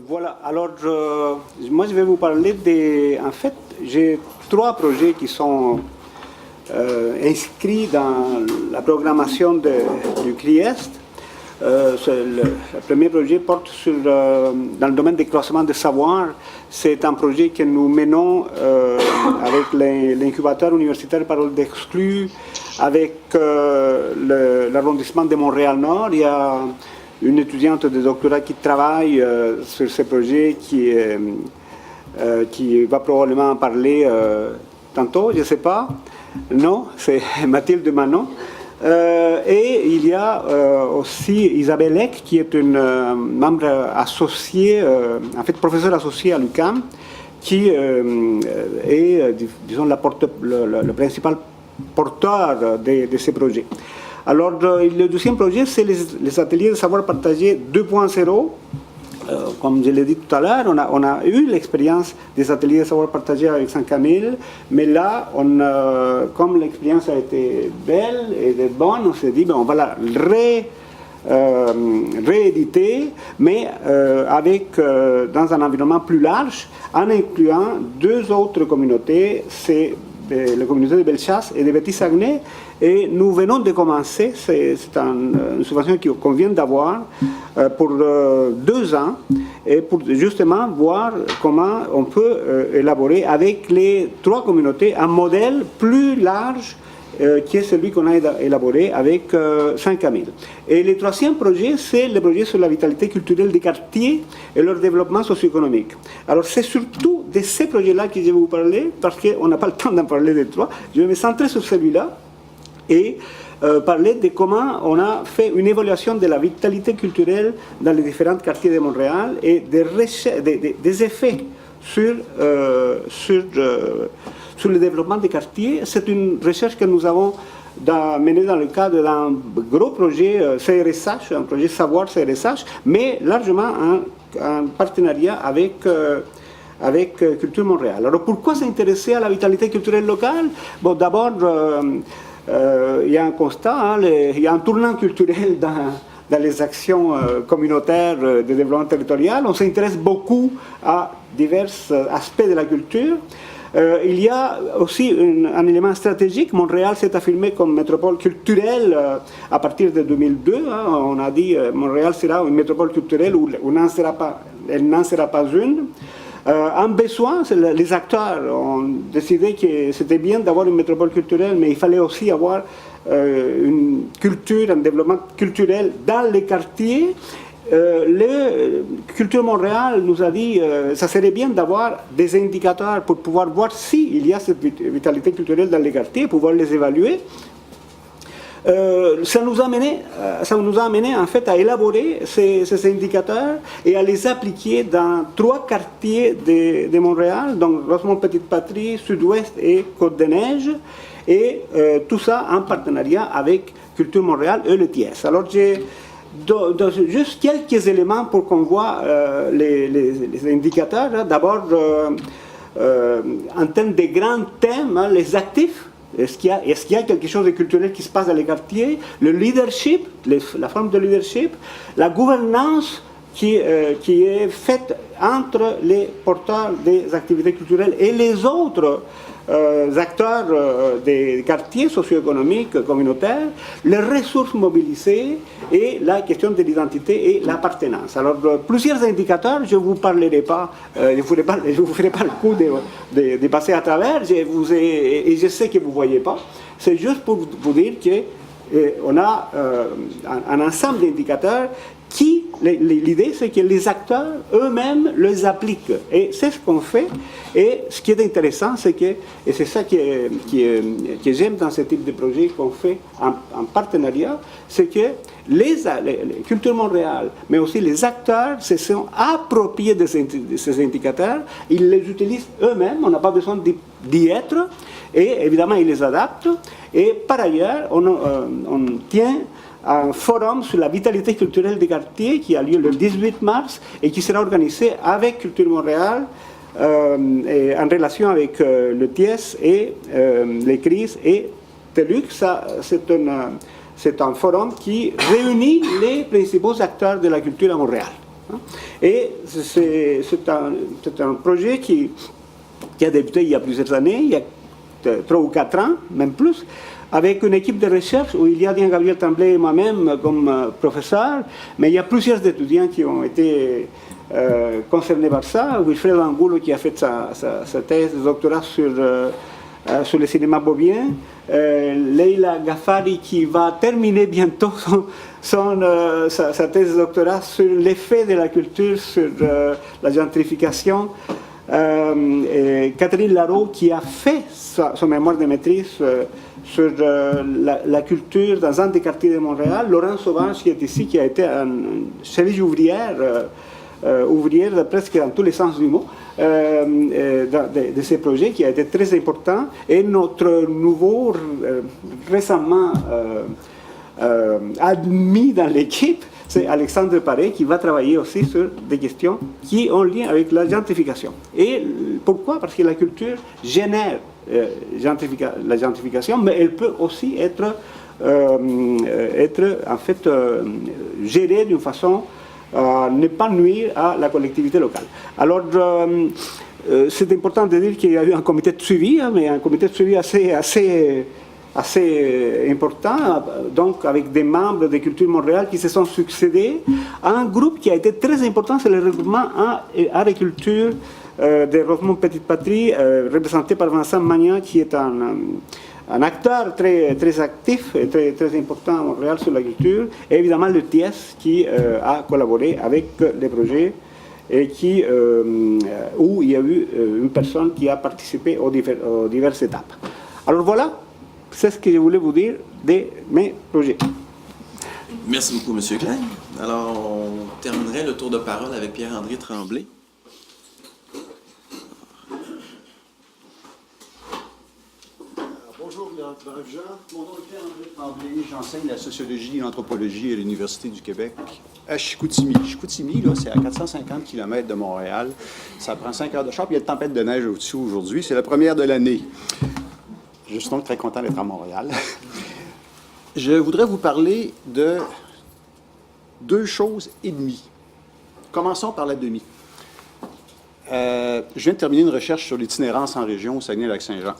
Voilà, alors moi je vais vous parler en fait, j'ai 3 projets qui sont inscrits dans la programmation du CRIEST. Le premier projet porte dans le domaine des croisements de savoir. C'est un projet que nous menons avec l'incubateur universitaire Parole d'Exclus, avec l'arrondissement de Montréal-Nord. Il y a une étudiante de doctorat qui travaille sur ce projet qui va probablement en parler tantôt, je ne sais pas. Non, c'est Mathilde Manon. Et il y a aussi Isabelle Eck, qui est une membre associée, en fait professeure associée à l'UQAM, qui est, disons, le principal porteur de ces projets. Alors, le deuxième projet, c'est les ateliers de savoir partagé 2.0. Comme je l'ai dit tout à l'heure, on a eu l'expérience des ateliers de savoir partagé avec Saint-Camille, mais là, comme l'expérience a été belle et bonne, on s'est dit, on va la rééditer, mais dans un environnement plus large, en incluant 2 autres communautés, c'est la communauté de Bellechasse et de Bétis-Saguenay. Et nous venons de commencer, c'est une subvention qu'on vient d'avoir pour 2 ans, et pour justement voir comment on peut élaborer avec les 3 communautés un modèle plus large qui est celui qu'on a élaboré avec Saint-Camille. Et le 3e projet, c'est le projet sur la vitalité culturelle des quartiers et leur développement socio-économique. Alors c'est surtout de ces projets-là que je vais vous parler, parce qu'on n'a pas le temps d'en parler des 3. Je vais me centrer sur celui-là et parler de comment on a fait une évaluation de la vitalité culturelle dans les différents quartiers de Montréal et des effets sur le développement des quartiers. C'est une recherche que nous avons menée dans le cadre d'un gros projet CRSH, un projet Savoir CRSH, mais largement en partenariat avec Culture Montréal. Alors pourquoi s'intéresser à la vitalité culturelle locale? Bon, d'abord, il y a un constat, il y a un tournant culturel dans les actions communautaires de développement territorial. On s'intéresse beaucoup à divers aspects de la culture. Il y a aussi un élément stratégique. Montréal s'est affirmé comme métropole culturelle à partir de 2002. On a dit Montréal sera une métropole culturelle où elle n'en sera pas une. En besoin, les acteurs ont décidé que c'était bien d'avoir une métropole culturelle, mais il fallait aussi avoir une culture, un développement culturel dans les quartiers. Culture Montréal nous a dit que ça serait bien d'avoir des indicateurs pour pouvoir voir s'il y a cette vitalité culturelle dans les quartiers, pouvoir les évaluer. Ça nous a amené en fait à élaborer ces indicateurs et à les appliquer dans 3 quartiers de Montréal, donc Rosemont-Petite-Patrie, Sud-Ouest et Côte-des-Neiges, et tout ça en partenariat avec Culture Montréal et le TIES. Alors j'ai juste quelques éléments pour qu'on voit les indicateurs. D'abord, en termes de grands thèmes, les actifs. Est-ce qu'il y a quelque chose de culturel qui se passe dans les quartiers? Le leadership, la forme de leadership, la gouvernance qui est faite entre les porteurs des activités culturelles et les autres acteurs des quartiers socio-économiques communautaires, les ressources mobilisées et la question de l'identité et l'appartenance. Alors, plusieurs indicateurs, je ne vous parlerai pas, je ne vous ferai pas le coup de passer à travers, et je sais que vous ne voyez pas. C'est juste pour vous dire qu'on a un ensemble d'indicateurs qui l'idée, c'est que les acteurs eux-mêmes les appliquent. Et c'est ce qu'on fait. Et ce qui est intéressant, c'est que, et c'est ça que j'aime dans ce type de projet qu'on fait en partenariat, c'est que les Culture Montréal, mais aussi les acteurs se sont appropriés de ces indicateurs. Ils les utilisent eux-mêmes. On n'a pas besoin d'y être. Et évidemment, ils les adaptent. Et par ailleurs, on tient un forum sur la vitalité culturelle des quartiers qui a lieu le 18 mars et qui sera organisé avec Culture Montréal et en relation avec le TIES et les crises et TELUC. C'est un forum qui réunit les principaux acteurs de la culture à Montréal. Et c'est un projet qui a débuté il y a plusieurs années, il y a 3 ou 4 ans, même plus, avec une équipe de recherche où il y a bien Gabriel Tremblay et moi-même comme professeur, mais il y a plusieurs étudiants qui ont été concernés par ça. Wilfred Angulo qui a fait sa thèse de doctorat sur le cinéma bobien, Leila Ghaffari qui va terminer bientôt sa thèse de doctorat sur l'effet de la culture sur la gentrification, Catherine Larreau qui a fait son mémoire de maîtrise sur la culture dans un des quartiers de Montréal, Laurent Sauvage qui est ici, qui a été une cheville ouvrière presque dans tous les sens du mot, de ces projets qui a été très important. Et notre nouveau, récemment admis dans l'équipe, c'est Alexandre Paré qui va travailler aussi sur des questions qui ont lien avec la gentrification. Et pourquoi? Parce que la culture génère la gentrification, mais elle peut aussi être en fait gérée d'une façon à ne pas nuire à la collectivité locale. Alors, c'est important de dire qu'il y a eu un comité de suivi, mais un comité de suivi assez important, donc avec des membres de Culture Montréal qui se sont succédés à un groupe qui a été très important, c'est le regroupement Agriculture de Rosemont Petite Patrie, représenté par Vincent Magnan, qui est un acteur très actif et très important à Montréal sur l'agriculture, et évidemment le TIES qui a collaboré avec les projets et où il y a eu une personne qui a participé aux diverses étapes. Alors voilà, c'est ce que je voulais vous dire de mes projets. Merci beaucoup, M. Klein. Alors, on terminerait le tour de parole avec Pierre-André Tremblay. Bonjour, bref Jean. Mon nom est Pierre-André Tremblay. J'enseigne la sociologie et l'anthropologie à l'Université du Québec à Chicoutimi. Chicoutimi, là, c'est à 450 km de Montréal. Ça prend 5 heures de char, puis il y a une tempête de neige au-dessus aujourd'hui. C'est la première de l'année. Je suis donc très content d'être à Montréal. Je voudrais vous parler de 2 choses et demie. Commençons par la demi. Je viens de terminer une recherche sur l'itinérance en région au Saguenay-Lac-Saint-Jean.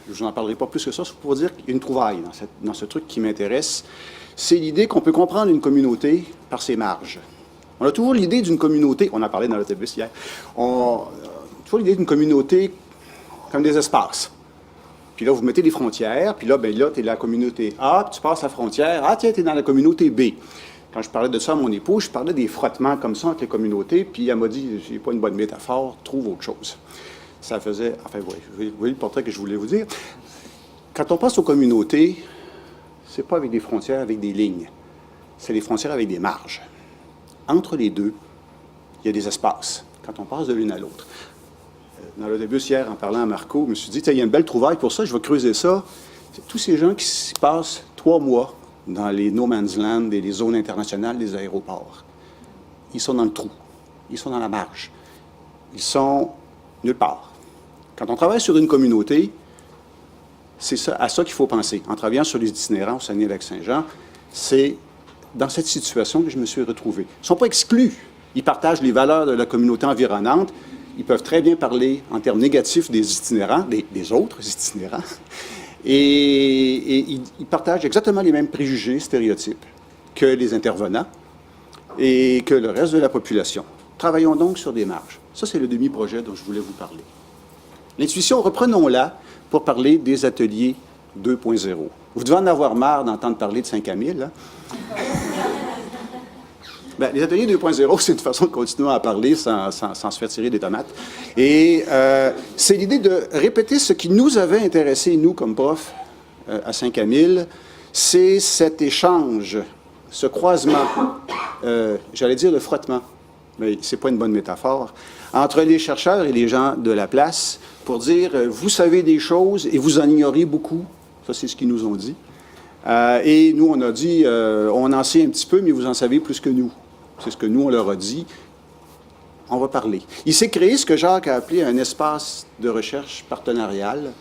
Je ne vous en parlerai pas plus que ça, c'est pour dire qu'il y a une trouvaille dans ce truc qui m'intéresse. C'est l'idée qu'on peut comprendre une communauté par ses marges. On a toujours l'idée d'une communauté, on en parlait dans l'autobus hier, on a toujours l'idée d'une communauté comme des espaces. Puis là, vous mettez des frontières, puis là, tu es la communauté A, puis tu passes la frontière. Ah, tiens, tu es dans la communauté B. Quand je parlais de ça à mon épouse, je parlais des frottements comme ça entre les communautés, puis elle m'a dit, c'est pas une bonne métaphore, trouve autre chose. Ça faisait, enfin, vous voyez le portrait que je voulais vous dire. Quand on passe aux communautés, c'est pas avec des frontières, avec des lignes. C'est des frontières avec des marges. Entre les deux, il y a des espaces, quand on passe de l'une à l'autre. Dans l'autobus hier, en parlant à Marco, je me suis dit, il y a une belle trouvaille pour ça, je vais creuser ça. C'est tous ces gens qui s'y passent 3 mois dans les no man's land et les zones internationales des aéroports. Ils sont dans le trou. Ils sont dans la marge. Ils sont nulle part. Quand on travaille sur une communauté, c'est à ça qu'il faut penser. En travaillant sur les itinérants au Saguenay-Lac-Saint-Jean, c'est dans cette situation que je me suis retrouvé. Ils ne sont pas exclus. Ils partagent les valeurs de la communauté environnante. Ils peuvent très bien parler en termes négatifs des itinérants, des autres itinérants. Et ils partagent exactement les mêmes préjugés, stéréotypes que les intervenants et que le reste de la population. Travaillons donc sur des marges. Ça, c'est le demi-projet dont je voulais vous parler. L'intuition, reprenons-la pour parler des ateliers 2.0. Vous devez en avoir marre d'entendre parler de Saint-Camille, hein? Bien, les ateliers 2.0, c'est une façon de continuer à parler sans se faire tirer des tomates. Et c'est l'idée de répéter ce qui nous avait intéressé, nous, comme profs, à Saint-Camille, c'est cet échange, ce croisement, j'allais dire le frottement, mais c'est pas une bonne métaphore, entre les chercheurs et les gens de la place pour dire, vous savez des choses et vous en ignorez beaucoup. Ça, c'est ce qu'ils nous ont dit. Et nous, on a dit, on en sait un petit peu, mais vous en savez plus que nous. C'est ce que nous, on leur a dit. On va parler. Il s'est créé ce que Jacques a appelé un espace de recherche partenarial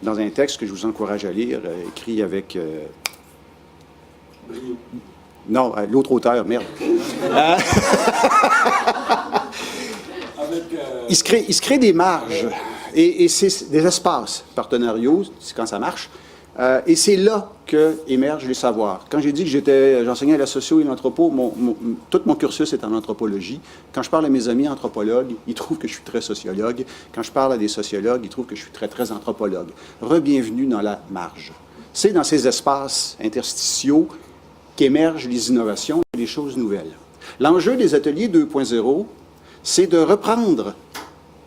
dans un texte que je vous encourage à lire, écrit avec... Non, l'autre auteur, merde. Il se crée des marges et c'est des espaces partenariaux, c'est quand ça marche. Et c'est là qu'émergent les savoirs. Quand j'ai dit que j'enseignais à la socio et l'anthropo, tout mon cursus est en anthropologie. Quand je parle à mes amis anthropologues, ils trouvent que je suis très sociologue. Quand je parle à des sociologues, ils trouvent que je suis très, très anthropologue. Re-bienvenue dans la marge. C'est dans ces espaces interstitiaux qu'émergent les innovations et les choses nouvelles. L'enjeu des ateliers 2.0, c'est de reprendre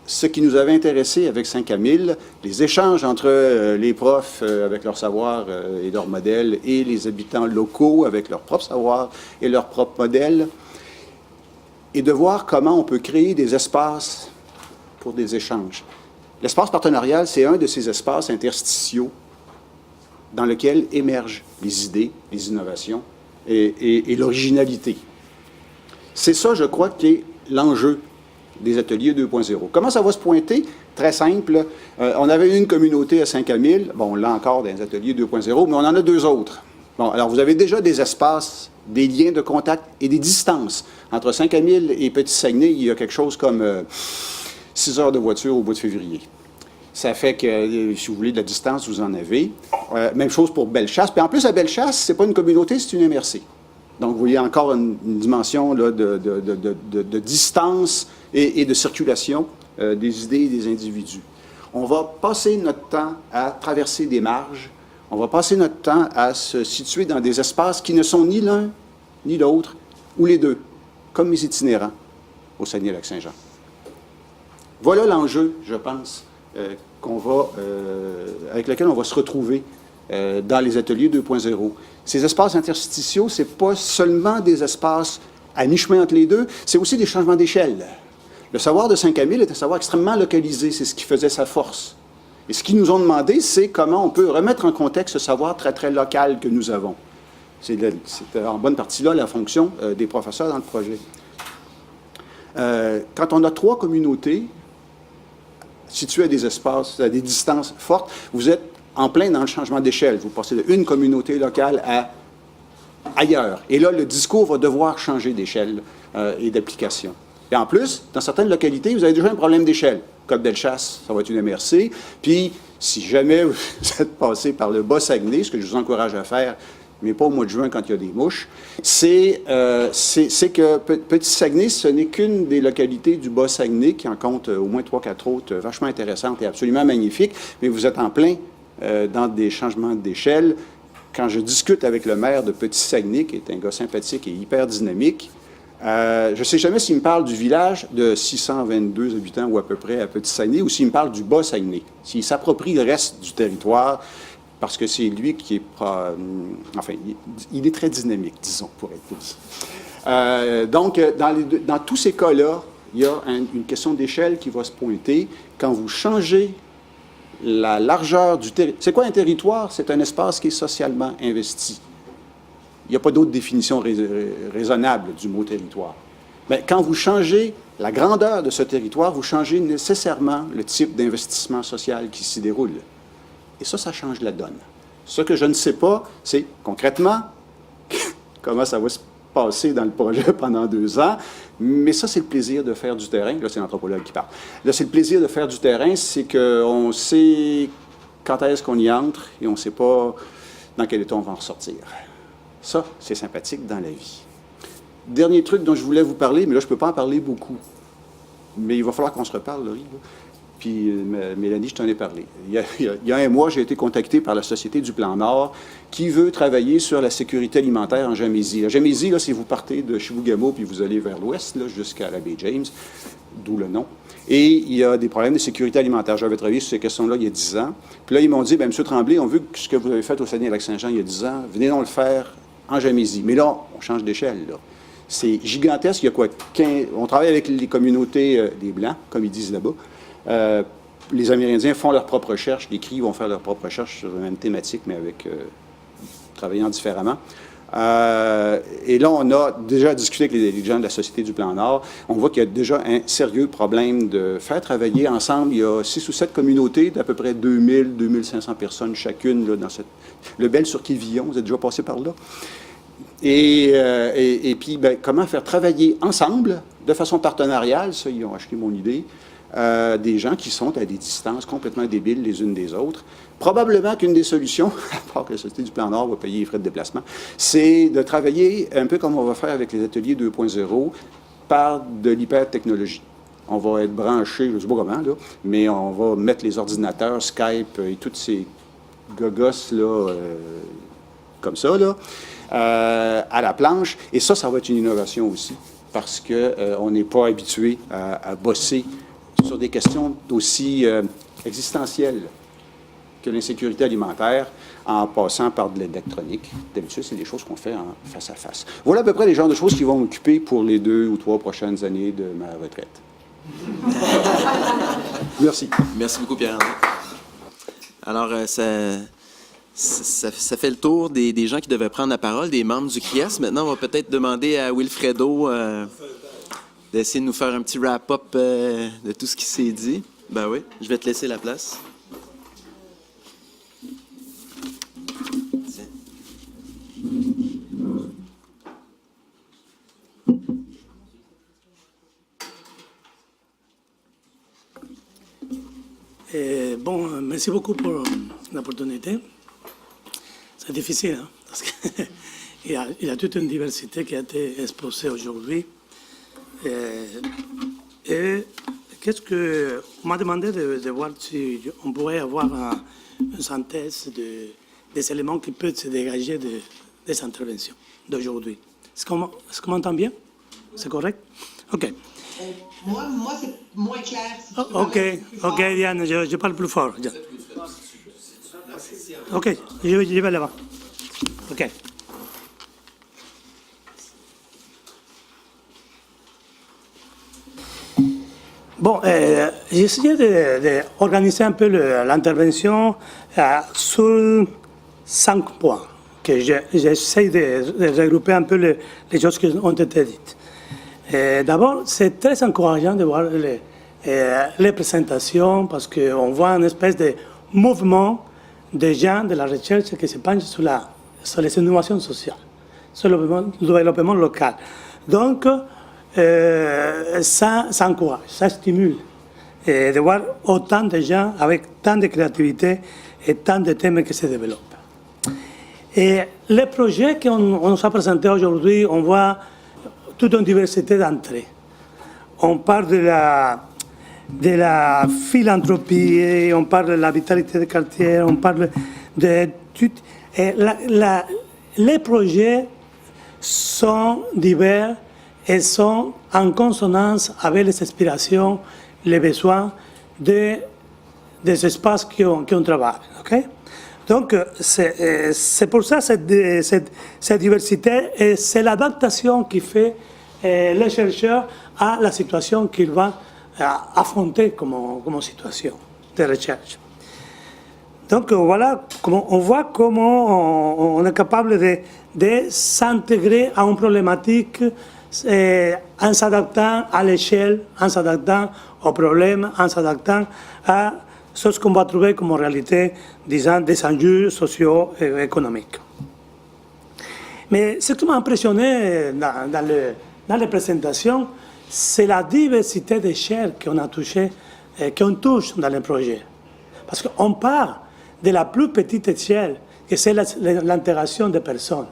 ce qui nous avait intéressé avec Saint-Camille, les échanges entre les profs avec leur savoir et leurs modèles et les habitants locaux avec leur propre savoir et leurs propres modèles, et de voir comment on peut créer des espaces pour des échanges. L'espace partenarial, c'est un de ces espaces interstitiaux dans lequel émergent les idées, les innovations et l'originalité. C'est ça, je crois, qui est l'enjeu des ateliers 2.0. Comment ça va se pointer? Très simple. On avait une communauté à Saint-Camille. Bon, on l'a encore dans les ateliers 2.0, mais on en a deux autres. Bon, alors vous avez déjà des espaces, des liens de contact et des distances. Entre Saint-Camille et Petit-Saguenay, il y a quelque chose comme 6 heures de voiture au bout de février. Ça fait que, si vous voulez de la distance, vous en avez. Même chose pour Bellechasse. Puis en plus, à Bellechasse, c'est pas une communauté, c'est une MRC. Donc, vous voyez encore une dimension là, de distance et de circulation des idées et des individus. On va passer notre temps à traverser des marges. On va passer notre temps à se situer dans des espaces qui ne sont ni l'un ni l'autre, ou les deux, comme mes itinérants au Saguenay-Lac-Saint-Jean. Voilà l'enjeu, je pense, avec lequel on va se retrouver dans les ateliers 2.0. Ces espaces interstitiaux, ce n'est pas seulement des espaces à mi-chemin entre les deux, c'est aussi des changements d'échelle. Le savoir de Saint-Camille est un savoir extrêmement localisé, c'est ce qui faisait sa force. Et ce qu'ils nous ont demandé, c'est comment on peut remettre en contexte ce savoir très, très local que nous avons. C'est en bonne partie là la fonction des professeurs dans le projet. Quand on a 3 communautés situées à des espaces, à des distances fortes, vous êtes en plein dans le changement d'échelle. Vous passez d'une communauté locale à ailleurs. Et là, le discours va devoir changer d'échelle et d'application. Et en plus, dans certaines localités, vous avez déjà un problème d'échelle. Comme Bellechasse, ça va être une MRC. Puis, si jamais vous êtes passé par le Bas-Saguenay, ce que je vous encourage à faire, mais pas au mois de juin quand il y a des mouches, c'est que Petit-Saguenay, ce n'est qu'une des localités du Bas-Saguenay qui en compte au moins 3-4 autres vachement intéressantes et absolument magnifiques, mais vous êtes en plein dans des changements d'échelle. Quand je discute avec le maire de Petit-Saguenay, qui est un gars sympathique et hyper dynamique, je ne sais jamais s'il me parle du village de 622 habitants ou à peu près à Petit-Saguenay, ou s'il me parle du Bas-Saguenay, s'il s'approprie le reste du territoire, parce que c'est lui qui est... enfin, il est très dynamique, disons, pour être plus. Donc, dans tous ces cas-là, il y a une question d'échelle qui va se pointer. Quand vous changez la largeur du territoire... C'est quoi un territoire? C'est un espace qui est socialement investi. Il n'y a pas d'autre définition raisonnable du mot territoire. Mais quand vous changez la grandeur de ce territoire, vous changez nécessairement le type d'investissement social qui s'y déroule. Et ça change la donne. Ce que je ne sais pas, c'est concrètement comment ça va se passer dans le projet pendant 2 ans. Mais ça, c'est le plaisir de faire du terrain. Là, c'est l'anthropologue qui parle. Là, c'est le plaisir de faire du terrain, c'est qu'on sait quand est-ce qu'on y entre et on ne sait pas dans quel état on va en ressortir. Ça, c'est sympathique dans la vie. Dernier truc dont je voulais vous parler, mais là, je ne peux pas en parler beaucoup. Mais il va falloir qu'on se reparle, Laurie. Puis, Mélanie, je t'en ai parlé. Il y a un mois, j'ai été contacté par la Société du Plan Nord qui veut travailler sur la sécurité alimentaire en Jamésie. La Jamésie, là, si vous partez de Chibougamau puis vous allez vers l'ouest, là, jusqu'à la baie James, d'où le nom. Et il y a des problèmes de sécurité alimentaire. J'avais travaillé sur ces questions-là il y a 10 ans. Puis là, ils m'ont dit, bien, M. Tremblay, on veut que ce que vous avez fait au Saguenay-Lac-Saint-Jean il y a 10 ans, venez donc le faire en Jamésie. Mais là, on change d'échelle, là. C'est gigantesque. Il y a quoi? On travaille avec les communautés des Blancs, comme ils disent là-bas. Les Amérindiens font leurs propres recherches. Les Cris vont faire leurs propres recherches sur la même thématique, mais avec travaillant différemment. Et là, on a déjà discuté avec les gens de la Société du Plan Nord. On voit qu'il y a déjà un sérieux problème de faire travailler ensemble. Il y a 6 ou 7 communautés d'à peu près 2000, 2500 personnes chacune là, dans cette... Le Bel-sur-Quivillon, vous êtes déjà passé par là. Et puis, ben, comment faire travailler ensemble, de façon partenariale, ça, ils ont acheté mon idée, des gens qui sont à des distances complètement débiles les unes des autres. Probablement qu'une des solutions, à part que la Société du Plan Nord va payer les frais de déplacement, c'est de travailler un peu comme on va faire avec les ateliers 2.0 par de l'hypertechnologie. On va être branché, je ne sais pas comment, là, mais on va mettre les ordinateurs, Skype et toutes ces gogosses là, comme ça, là, à la planche. Et ça va être une innovation aussi, parce qu'on n'est pas habitué à bosser sur des questions aussi existentielles que l'insécurité alimentaire en passant par de l'électronique. D'habitude, c'est des choses qu'on fait en face à face. Voilà à peu près les genres de choses qui vont m'occuper pour les 2 ou 3 prochaines années de ma retraite. Merci. Merci beaucoup, Pierre-André. Alors, ça fait le tour des gens qui devaient prendre la parole, des membres du CRIES. Maintenant, on va peut-être demander à Wilfredo d'essayer de nous faire un petit wrap-up de tout ce qui s'est dit. Ben oui, je vais te laisser la place. Bon, merci beaucoup pour l'opportunité. C'est difficile, hein, parce qu'il y a toute une diversité qui a été exposée aujourd'hui. Et qu'est-ce que... On m'a demandé de voir si on pourrait avoir une synthèse des éléments qui peuvent se dégager des interventions d'aujourd'hui. Est-ce qu'on m'entend bien? C'est correct? OK. Moi c'est moins clair. Si OK, Diane, je parle plus fort. OK, je vais là-bas. OK. Bon, j'ai essayé d'organiser un peu l'intervention sur 5 points, que j'essaie de regrouper un peu les choses qui ont été dites. D'abord, c'est très encourageant de voir les présentations parce qu'on voit une espèce de mouvement des gens de la recherche qui se penchent sur les innovations sociales, sur le développement local. Donc, ça encourage, ça stimule de voir autant de gens avec tant de créativité et tant de thèmes qui se développent. Et les projets qu'on nous a présentés aujourd'hui, on voit toute une diversité d'entrées. On parle de la philanthropie, on parle de la vitalité des quartiers, on parle de tout. Et les projets sont divers et sont en consonance avec les aspirations, les besoins des espaces qu'on travaille. Okay? Donc, c'est pour ça cette diversité, et c'est l'adaptation qui fait les chercheurs à la situation qu'ils vont affronter comme situation de recherche. Donc, voilà, on voit comment on est capable de s'intégrer à une problématique en s'adaptant à l'échelle, en s'adaptant aux problèmes, en s'adaptant à ce qu'on va trouver comme réalité, disons, des enjeux socio-économiques. Mais ce qui m'a impressionné dans les présentations, c'est la diversité des chaires qu'on a touchées, qu'on touche dans les projets. Parce qu'on part de la plus petite échelle, que c'est l'intégration des personnes.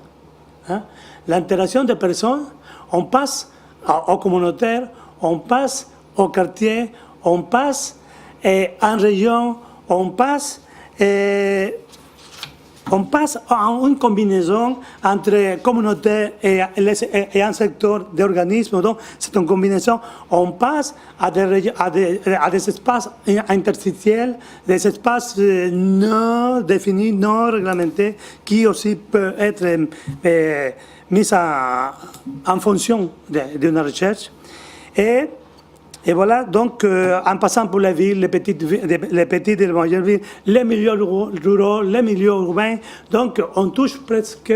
Hein? L'intégration des personnes, on passe au communautaire, on passe au quartier, on passe Et en région, on passe à une combinaison entre communauté et un secteur d'organismes. Donc, c'est une combinaison. On passe à des espaces interstitiels, des espaces non définis, non réglementés, qui aussi peuvent être mis en fonction d'une recherche. Et voilà, donc, en passant pour les villes, les petites et les moyennes villes, les milieux ruraux, les milieux urbains, donc on touche presque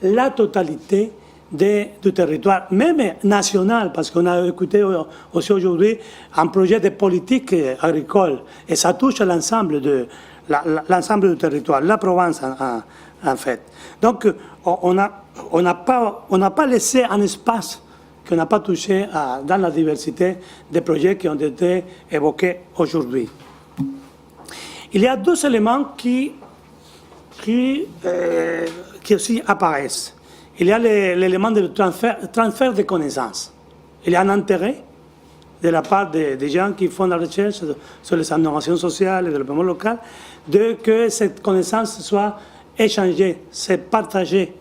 la totalité du territoire, même national, parce qu'on a écouté aussi aujourd'hui un projet de politique agricole, et ça touche l'ensemble du territoire, la Provence en fait. Donc, on n'a pas laissé un espace qu'on n'a pas touché dans la diversité des projets qui ont été évoqués aujourd'hui. Il y a deux éléments qui aussi apparaissent. Il y a l'élément du transfert de connaissances. Il y a un intérêt de la part des gens qui font la recherche sur les innovations sociales et le développement local, de que cette connaissance soit échangée, c'est partagé.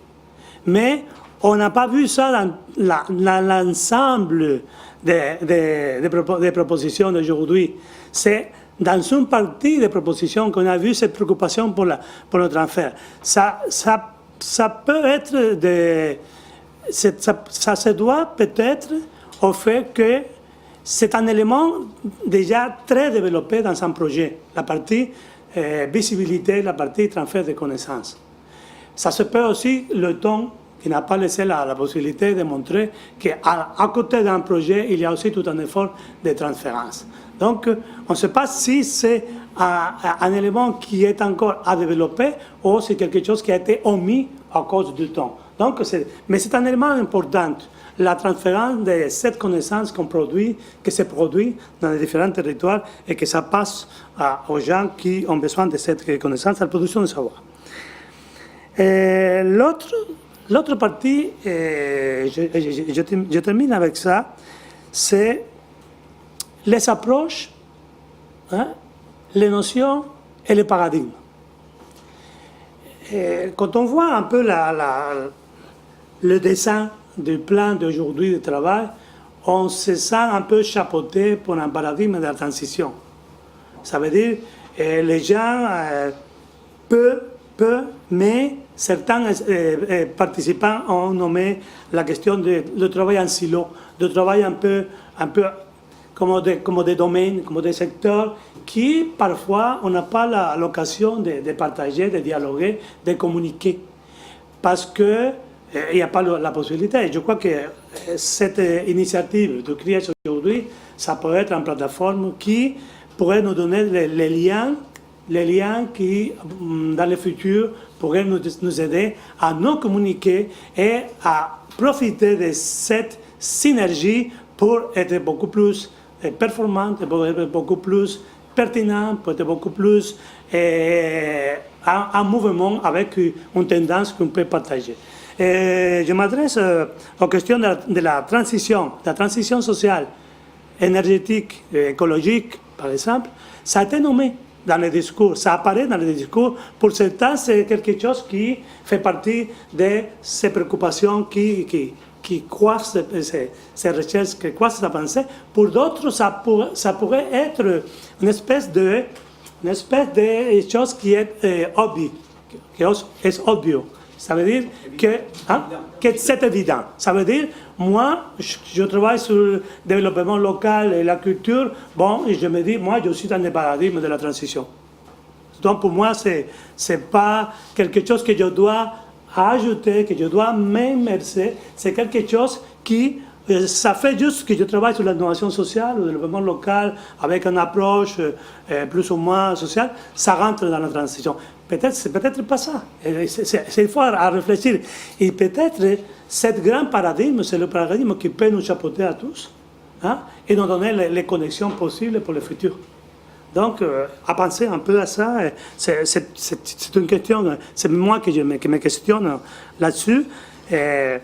Mais on n'a pas vu ça dans l'ensemble des propositions d'aujourd'hui. C'est dans une partie des propositions qu'on a vu cette préoccupation pour le transfert. Ça peut être ça se doit peut-être au fait que c'est un élément déjà très développé dans un projet, la partie visibilité, la partie transfert de connaissances. Ça se peut aussi le temps qui n'a pas laissé la possibilité de montrer qu'à côté d'un projet, il y a aussi tout un effort de transférence. Donc, on ne sait pas si c'est un élément qui est encore à développer ou c'est quelque chose qui a été omis à cause du temps. Donc, mais c'est un élément important, la transférence de cette connaissance que se produit dans les différents territoires et que ça passe aux gens qui ont besoin de cette connaissance, à la production de savoir. L'autre partie, je termine avec ça, c'est les approches, les notions et les paradigmes. Quand on voit un peu le dessin du plan d'aujourd'hui de travail, on se sent un peu chapeauté pour un paradigme de la transition. Ça veut dire que les gens peuvent, mais certains participants ont nommé la question de travail en silo, de travail un peu comme des domaines, comme des secteurs qui, parfois, on n'a pas l'occasion de partager, de dialoguer, de communiquer. Parce qu'il n'y a pas la possibilité. Je crois que cette initiative de créer aujourd'hui, ça peut être une plateforme qui pourrait nous donner les liens qui, dans le futur, pourraient nous aider à nous communiquer et à profiter de cette synergie pour être beaucoup plus performante, pour être beaucoup plus pertinent, pour être beaucoup plus en mouvement avec une tendance qu'on peut partager. Je m'adresse aux questions de la transition sociale, énergétique, écologique, par exemple. Ça a été nommé dans les discours, ça apparaît dans les discours. Pour certains, c'est quelque chose qui fait partie de ces préoccupations qui croissent ces recherches, qui croissent sa pensée. Pour d'autres, ça pourrait être une espèce de chose qui est obvious. Ça veut dire que c'est évident. Ça veut dire, moi, je travaille sur le développement local et la culture, et je me dis, moi, je suis dans le paradigme de la transition. Donc, pour moi, c'est pas quelque chose que je dois ajouter, que je dois m'immerser. C'est quelque chose qui, ça fait juste que je travaille sur l'innovation sociale, le développement local, avec une approche plus ou moins sociale, ça rentre dans la transition. C'est peut-être pas ça. C'est fort à réfléchir. Et peut-être, cet grand paradigme, c'est le paradigme qui peut nous chapeauter à tous et nous donner les connexions possibles pour le futur. Donc, à penser un peu à ça, c'est une question, c'est moi qui me questionne là-dessus. Et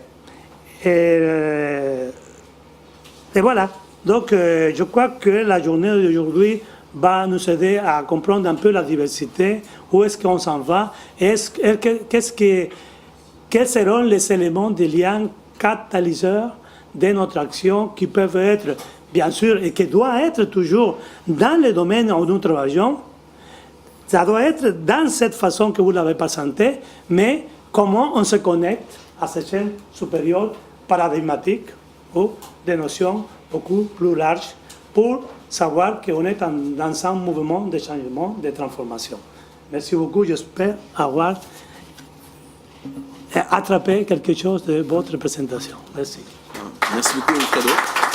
voilà. Donc, je crois que la journée d'aujourd'hui va nous aider à comprendre un peu la diversité, où est-ce qu'on s'en va, quels seront les éléments de lien catalyseurs de notre action qui peuvent être, bien sûr, et qui doivent être toujours dans le domaine où nous travaillons. Ça doit être dans cette façon que vous l'avez présenté, mais comment on se connecte à cette chaîne supérieure paradigmatique ou des notions beaucoup plus larges pour savoir qu'on est dans un mouvement de changement, de transformation. Merci beaucoup, j'espère avoir attrapé quelque chose de votre présentation. Merci. Merci beaucoup, Alfredo.